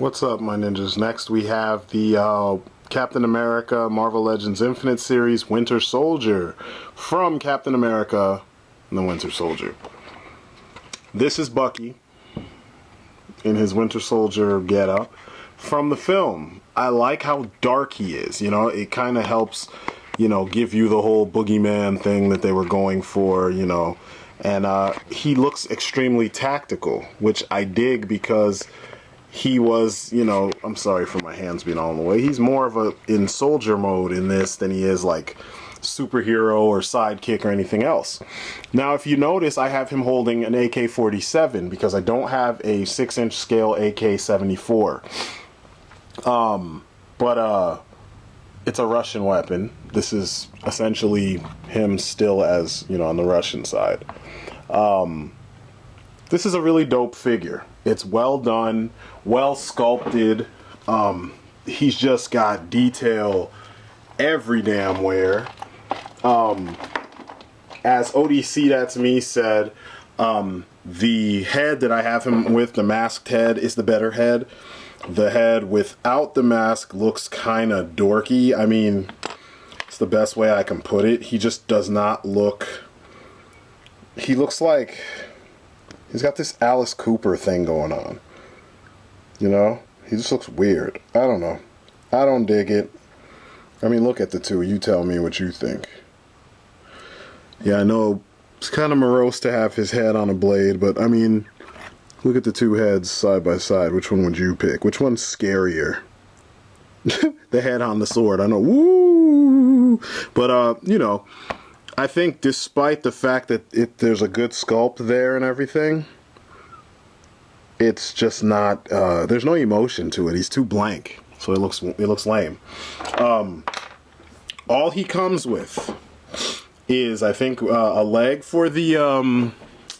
What's up, my ninjas? Next we have the Captain America Marvel Legends Infinite Series Winter Soldier from Captain America and the Winter Soldier. This is Bucky in his Winter Soldier getup from the film. I like how dark he is, you know, it kind of helps, you know, give you the whole boogeyman thing that they were going for, you know, and he looks extremely tactical, which I dig because he was, you know, I'm sorry for my hands being all in the way. He's more of a in soldier mode in this than he is like superhero or sidekick or anything else. Now, if you notice, I have him holding an AK-47 because I don't have a 6-inch scale AK-74. But it's a Russian weapon. This is essentially him still as, you know, on the Russian side. This is a really dope figure. It's well done, well sculpted. He's just got detail every damn where. As ODC That's Me said, the head that I have him with, the masked head, is the better head. The head without the mask looks kind of dorky. I mean, it's the best way I can put it. He just does not look... He looks like... He's got this Alice Cooper thing going on. You know? He just looks weird. I don't know. I don't dig it. I mean, look at the two. You tell me what you think. Yeah, I know it's kind of morose to have his head on a blade, but I mean, look at the two heads side by side. Which one would you pick? Which one's scarier? The head on the sword. I know. Woo! But, you know... I think despite the fact that there's a good sculpt there and everything, it's just not, there's no emotion to it. He's too blank, so it looks lame. All he comes with is, I think, a leg for the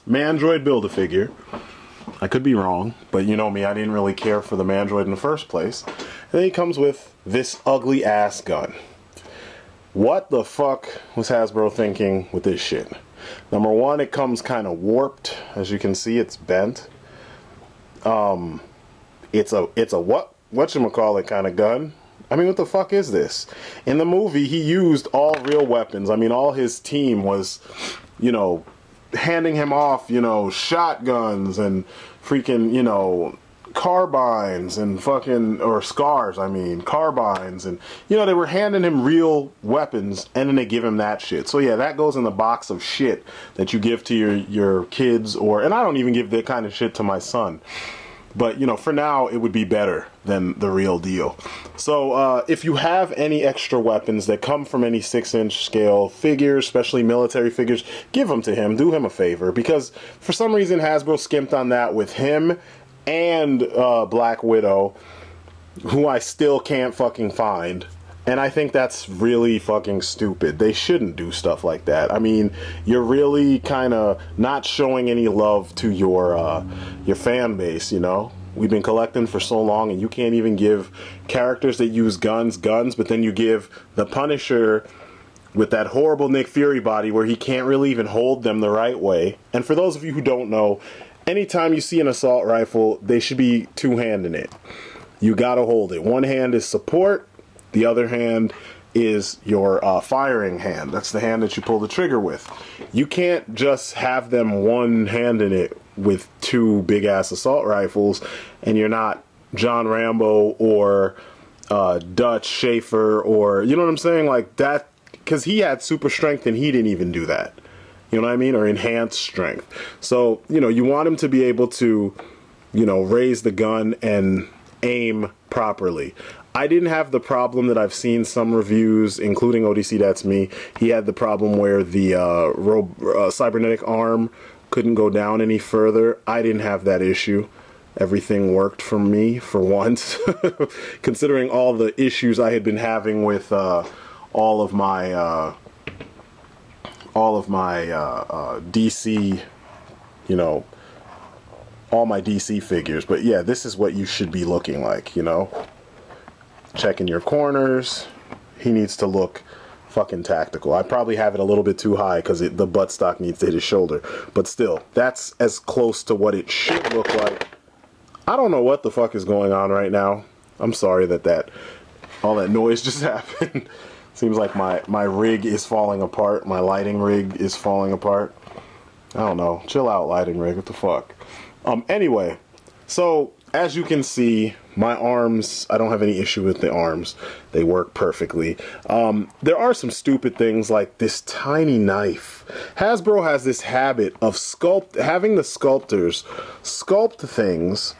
Mandroid Build-A-Figure. I could be wrong, but you know me, I didn't really care for the Mandroid in the first place. And then he comes with this ugly-ass gun. What the fuck was Hasbro thinking with this shit? Number one, it comes kind of warped. As you can see, it's bent. It's a whatchamacallit kind of gun. I mean, what the fuck is this? In the movie, he used all real weapons. I mean, all his team was, you know, handing him off, you know, shotguns and freaking, you know, carbines and fucking, or scars, I mean, carbines, and, you know, they were handing him real weapons, and then they give him that shit. So yeah, that goes in the box of shit that you give to your kids, or, and I don't even give that kind of shit to my son. But, you know, for now, it would be better than the real deal. So, if you have any extra weapons that come from any 6-inch scale figures, especially military figures, give them to him. Do him a favor. Because, for some reason, Hasbro skimped on that with him and Black Widow, who I still can't fucking find. And I think that's really fucking stupid. They shouldn't do stuff like that. I mean, you're really kind of not showing any love to your fan base, you know? We've been collecting for so long, and you can't even give characters that use guns, but then you give the Punisher with that horrible Nick Fury body where he can't really even hold them the right way. And for those of you who don't know, anytime you see an assault rifle, they should be two-handing it. You gotta hold it. One hand is support, the other hand is your firing hand. That's the hand that you pull the trigger with. You can't just have them one-handing it with two big-ass assault rifles, and you're not John Rambo or Dutch Schaefer, or, you know what I'm saying? Like that, because he had super strength and he didn't even do that. You know what I mean? Or enhanced strength. So, you know, you want him to be able to, you know, raise the gun and aim properly. I didn't have the problem that I've seen some reviews, including ODC That's Me. He had the problem where the cybernetic arm couldn't go down any further. I didn't have that issue. Everything worked for me for once, considering all the issues I had been having with all of my DC, you know, all my DC figures. But yeah, this is what you should be looking like, you know? Checking your corners. He needs to look fucking tactical. I probably have it a little bit too high because the buttstock needs to hit his shoulder. But still, that's as close to what it should look like. I don't know what the fuck is going on right now. I'm sorry that all that noise just happened. Seems like my rig is falling apart. My lighting rig is falling apart. I don't know. Chill out, lighting rig. What the fuck? Anyway, so as you can see, my arms, I don't have any issue with the arms. They work perfectly. There are some stupid things like this tiny knife. Hasbro has this habit of having the sculptors sculpt things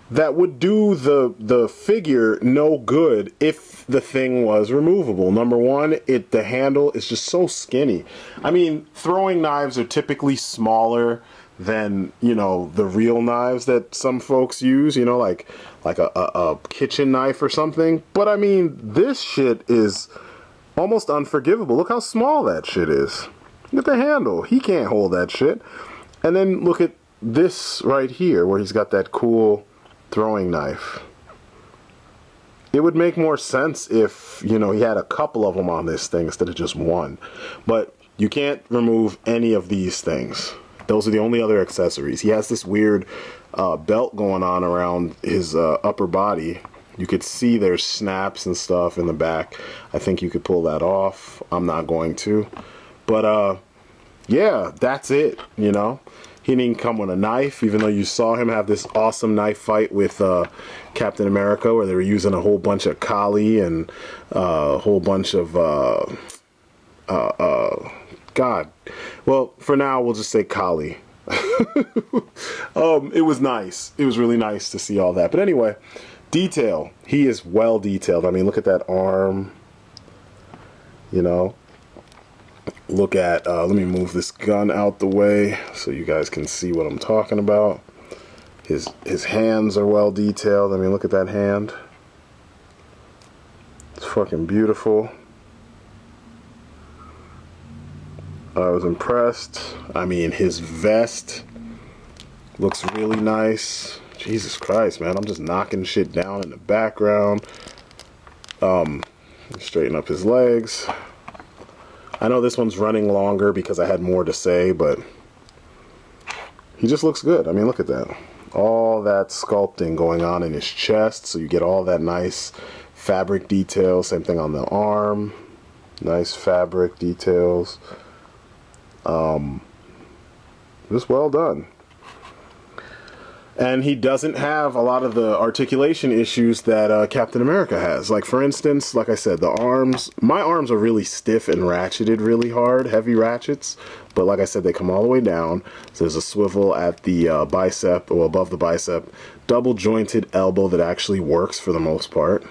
that would do the figure no good if the thing was removable. Number one, the handle is just so skinny. I mean, throwing knives are typically smaller than, you know, the real knives that some folks use, you know, like a kitchen knife or something. But I mean, this shit is almost unforgivable. Look how small that shit is. Look at the handle. He can't hold that shit. And then look at this right here where he's got that cool throwing knife. It would make more sense if, you know, he had a couple of them on this thing instead of just one. But you can't remove any of these things. Those are the only other accessories. He has this weird belt going on around his upper body. You could see there's snaps and stuff in the back. I think you could pull that off. I'm not going to. But yeah, that's it, you know. He didn't come with a knife, even though you saw him have this awesome knife fight with Captain America, where they were using a whole bunch of Kali and a whole bunch of God. Well, for now, we'll just say Kali. It was nice. It was really nice to see all that. But anyway, detail. He is well detailed. I mean, look at that arm. You know. Look at, let me move this gun out the way so you guys can see what I'm talking about. His hands are well detailed. I mean, look at that hand. It's fucking beautiful. I was impressed. I mean, his vest looks really nice. Jesus Christ, man. I'm just knocking shit down in the background. Straighten up his legs. I know this one's running longer because I had more to say, but he just looks good. I mean, look at that. All that sculpting going on in his chest, so you get all that nice fabric detail. Same thing on the arm. Nice fabric details. Just well done. And he doesn't have a lot of the articulation issues that Captain America has. Like, for instance, like I said, the arms. My arms are really stiff and ratcheted really hard, heavy ratchets. But like I said, they come all the way down. So there's a swivel at the bicep, or above the bicep. Double jointed elbow that actually works for the most part.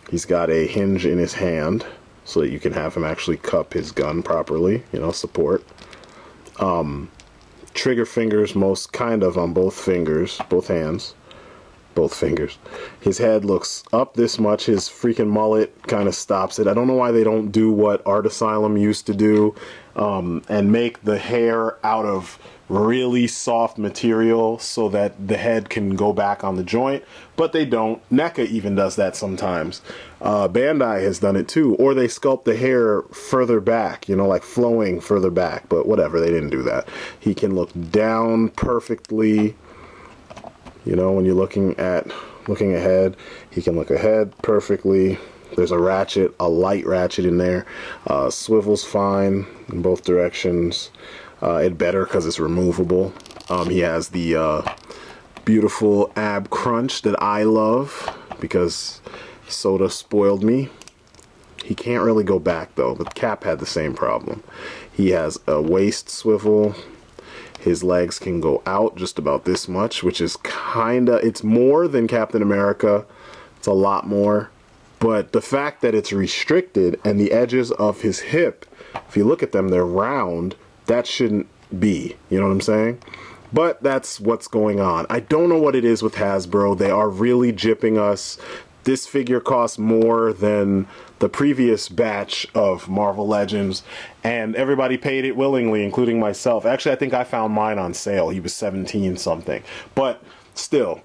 He's got a hinge in his hand so that you can have him actually cup his gun properly, you know, support. Trigger fingers most kind of on both fingers, both hands, both fingers. His head looks up this much. His freaking mullet kind of stops it. I don't know why they don't do what Art Asylum used to do and make the hair out of really soft material so that the head can go back on the joint, but they don't. NECA even does that sometimes. Bandai has done it too, or they sculpt the hair further back, you know, like flowing further back, but whatever, they didn't do that. He can look down perfectly, you know, when you're looking ahead, he can look ahead perfectly. There's a ratchet, a light ratchet in there. Swivel's fine in both directions. It better because it's removable. He has the beautiful ab crunch that I love because Soda spoiled me. He can't really go back though, but Cap had the same problem. He has a waist swivel. His legs can go out just about this much, which is it's more than Captain America. It's a lot more. But the fact that it's restricted and the edges of his hip, if you look at them, they're round. That shouldn't be, you know what I'm saying? But that's what's going on. I don't know what it is with Hasbro. They are really gypping us. This figure costs more than the previous batch of Marvel Legends, and everybody paid it willingly, including myself. Actually, I think I found mine on sale. He was 17 something. But still,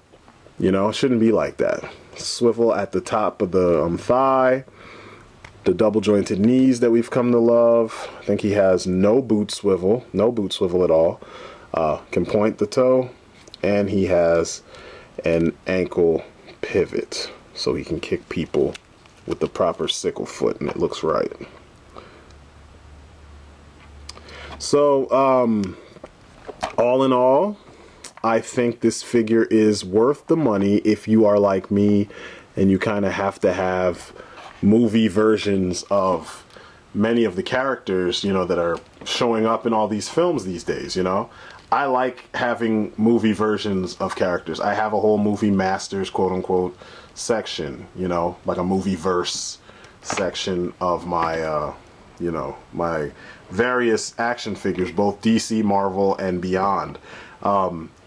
you know, it shouldn't be like that. Swivel at the top of the thigh. The double jointed knees that we've come to love. I think he has no boot swivel at all. Can point the toe, and he has and ankle pivot, so he can kick people with the proper sickle foot, and it looks right. So, all in all, I think this figure is worth the money if you are like me and you kind of have to have movie versions of many of the characters, you know, that are showing up in all these films these days, you know. I like having movie versions of characters. I have a whole movie masters, quote unquote, section, you know, like a movie verse section of my, you know, my various action figures, both DC, Marvel, and beyond.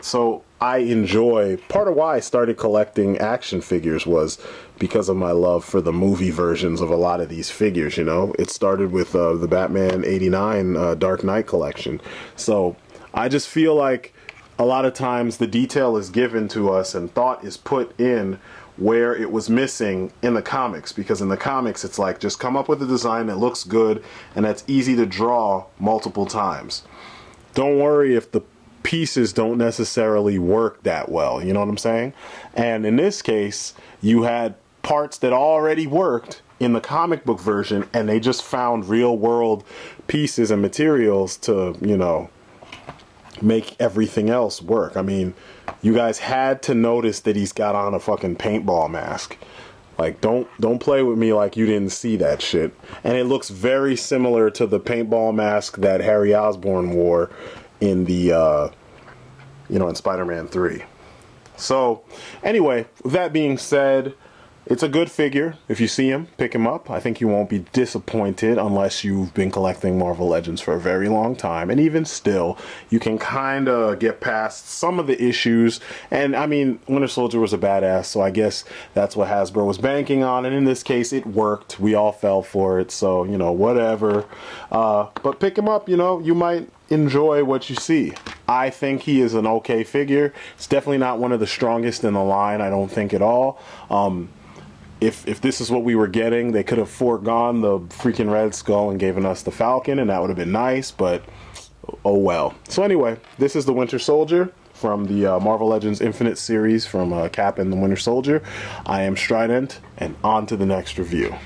So I enjoy, part of why I started collecting action figures was because of my love for the movie versions of a lot of these figures, you know. It started with the Batman '89 Dark Knight collection. So I just feel like a lot of times the detail is given to us and thought is put in where it was missing in the comics, because in the comics it's like, just come up with a design that looks good and that's easy to draw multiple times. Don't worry if the pieces don't necessarily work that well, you know what I'm saying? And in this case, you had parts that already worked in the comic book version, and they just found real world pieces and materials to, you know, make everything else work. I mean, you guys had to notice that he's got on a fucking paintball mask. Like, don't play with me like you didn't see that shit. And it looks very similar to the paintball mask that Harry Osborn wore in the, you know, in Spider-Man 3. So, anyway, with that being said, it's a good figure. If you see him, pick him up. I think you won't be disappointed unless you've been collecting Marvel Legends for a very long time. And even still, you can kind of get past some of the issues. And, I mean, Winter Soldier was a badass, so I guess that's what Hasbro was banking on. And in this case, it worked. We all fell for it, so, you know, whatever. But pick him up, you know, you might enjoy what you see. I think he is an okay figure. It's definitely not one of the strongest in the line, I don't think at all. If this is what we were getting, they could have foregone the freaking Red Skull and given us the Falcon, and that would have been nice, but oh well. So anyway, this is the Winter Soldier from the Marvel Legends Infinite series from Cap and the Winter Soldier. I am Strident, and on to the next review.